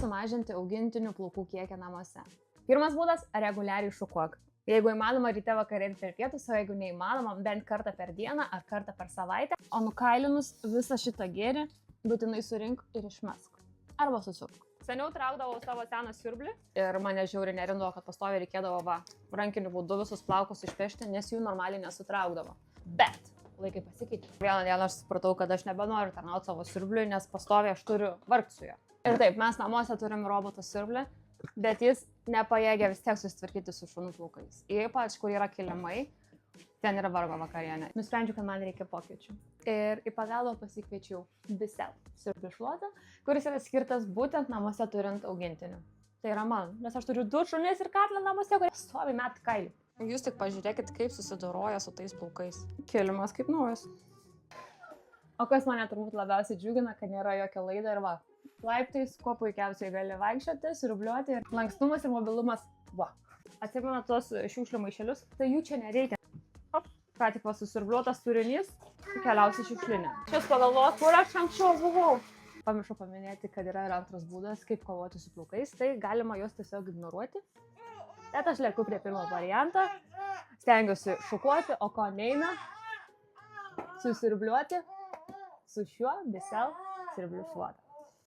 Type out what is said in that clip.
sumažinti augintinių plaukų kiekį namuose? Pirmas būdas – reguliariai šukuok. Jeigu įmanoma ryte vakare ir per pietus, o jeigu neįmanoma, bent kartą per dieną ar kartą per savaitę, o nukailinus visą šitą gėrį, būtinai surink ir išmesk. Arba susiurk. Seniau traukdavau savo seną siurblį ir mane žiauriai nerindavo, kad pastoviai reikėdavo rankiniu būdu visus plaukus išpešti, nes jų normaliai nesutraukdavo. Bet laikai pasikeitė. Vieną dieną aš supratau, kad aš nebenoriu tarnauti savo siurbliui, nes pastoviai aš turiu vargti su juo. Ir taip, mes namuose turim robotą siurblį, bet jis nepajėgia vis tiek susitvarkyti su šunų plaukais. Ypač, kur yra kilimai, ten yra vargo vakarienė. Nusprendžiau, kad man reikia pokyčių. Ir į pagalbą pasikviečiau Bisel siurblių šluotą, kuris yra skirtas būtent namuose turint augintinių. Tai yra man, nes aš turiu 2 šunis ir katlą namuose, kurie stovi metų kailį. Jūs tik pažiūrėkit, kaip susidoroja su tais plaukais. Kilimas kaip naujas. O kas mane turbūt labiausiai džiugina, kad nėra jokio laido ir va. Laiptais, kuo puikiausiai gali vaikščioti, siurbliuoti ir lankstumas ir mobilumas. Va. Atsimena tuos šiukšlių maišelius, tai jų čia nereikia. Ką tik susirbliuotas turinys, keliausi šiukšlinę. Šis pagalvos, kur aš anksčiau buvau. Pamiršau paminėti, kad yra ir antras būdas, kaip kovoti su plaukais, tai galima juos tiesiog ignoruoti. Bet aš lieku prie pirmo variantą, stengiuosi šukuoti, o ko neina, susirbliuoti su šiuo Bisel siurblių šluota.